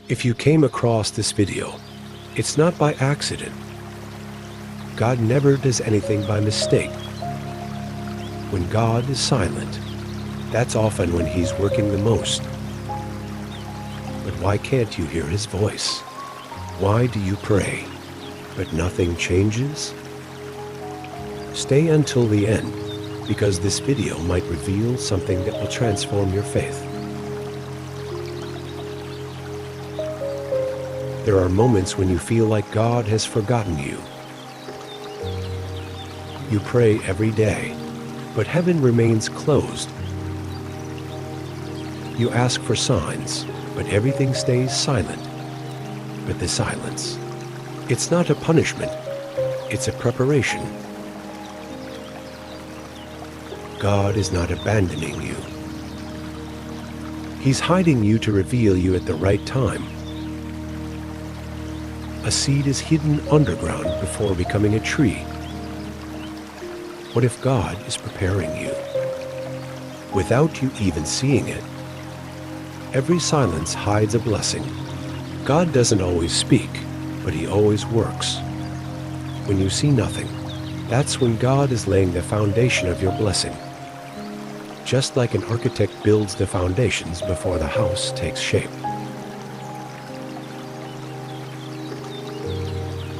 If you came across this video, it's not by accident. God never does anything by mistake. When God is silent, that's often when He's working the most. But why can't you hear His voice? Why do you pray, but nothing changes? Stay until the end, because this video might reveal something that will transform your faith. There are moments when you feel like God has forgotten you. You pray every day, but heaven remains closed. You ask for signs, but everything stays silent. But the silence, it's not a punishment, it's a preparation. God is not abandoning you. He's hiding you to reveal you at the right time. A seed is hidden underground before becoming a tree. What if God is preparing you without you even seeing it? Every silence hides a blessing. God doesn't always speak, but He always works. When you see nothing, that's when God is laying the foundation of your blessing. Just like an architect builds the foundations before the house takes shape.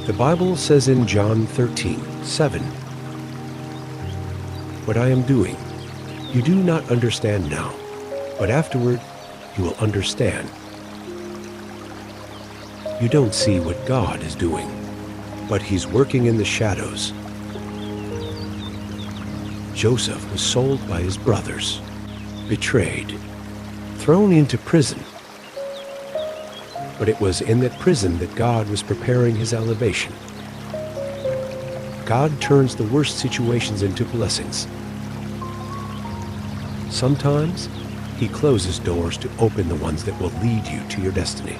The Bible says in John 13:7, "What I am doing, you do not understand now, but afterward you will understand." You don't see what God is doing, but He's working in the shadows. Joseph was sold by his brothers, betrayed, thrown into prison. But it was in that prison that God was preparing his elevation. God turns the worst situations into blessings. Sometimes He closes doors to open the ones that will lead you to your destiny.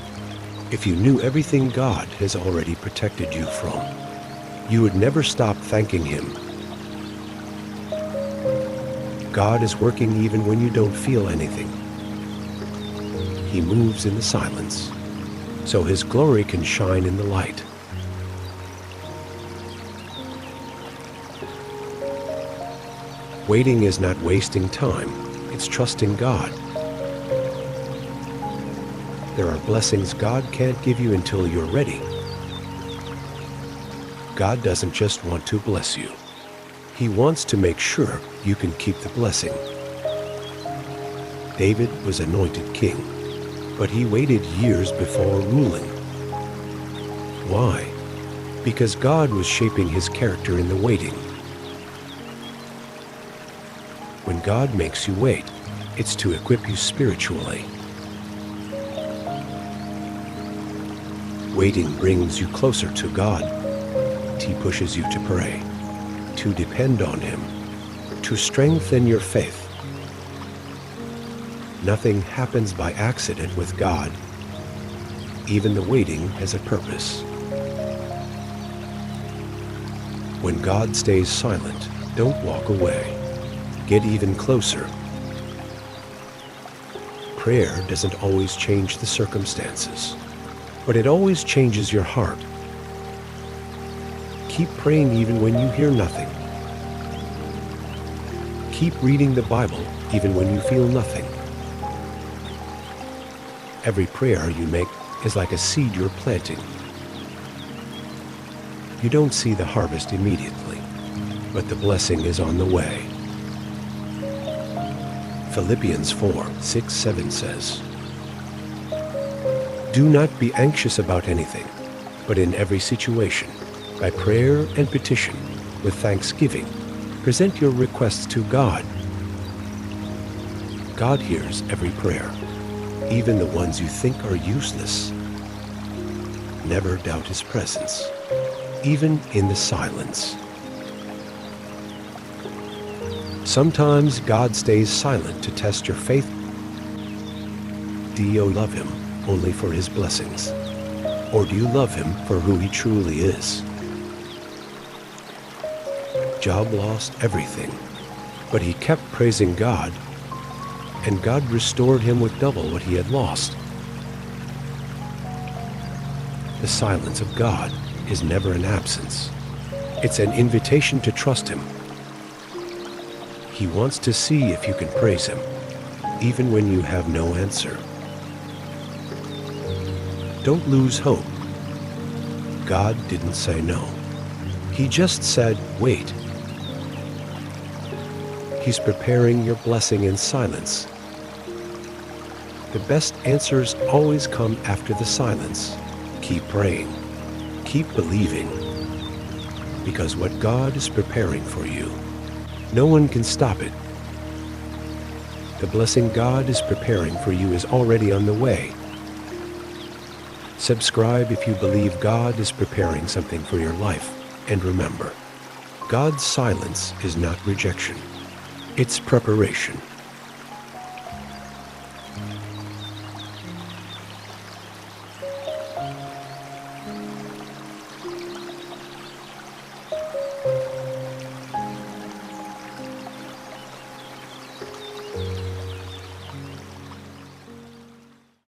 If you knew everything God has already protected you from, you would never stop thanking Him. God is working even when you don't feel anything. He moves in the silence, so His glory can shine in the light. Waiting is not wasting time, it's trusting God. There are blessings God can't give you until you're ready. God doesn't just want to bless you. He wants to make sure you can keep the blessing. David was anointed king, but he waited years before ruling. Why? Because God was shaping his character in the waiting. When God makes you wait, it's to equip you spiritually. Waiting brings you closer to God. He pushes you to pray, to depend on Him, to strengthen your faith. Nothing happens by accident with God. Even the waiting has a purpose. When God stays silent, don't walk away. Get even closer. Prayer doesn't always change the circumstances, but it always changes your heart. Keep praying even when you hear nothing. Keep reading the Bible even when you feel nothing. Every prayer you make is like a seed you're planting. You don't see the harvest immediately, but the blessing is on the way. Philippians 4:6-7 says, "Do not be anxious about anything, but in every situation, by prayer and petition, with thanksgiving, present your requests to God." God hears every prayer, even the ones you think are useless. Never doubt His presence, even in the silence. Sometimes God stays silent to test your faith. Do you love Him only for His blessings? Or do you love Him for who He truly is? Job lost everything, but he kept praising God, and God restored him with double what he had lost. The silence of God is never an absence. It's an invitation to trust Him. He wants to see if you can praise Him, even when you have no answer. Don't lose hope. God didn't say no. He just said, wait. He's preparing your blessing in silence. The best answers always come after the silence. Keep praying. Keep believing. Because what God is preparing for you, no one can stop it. The blessing God is preparing for you is already on the way. Subscribe if you believe God is preparing something for your life. And remember, God's silence is not rejection. It's preparation.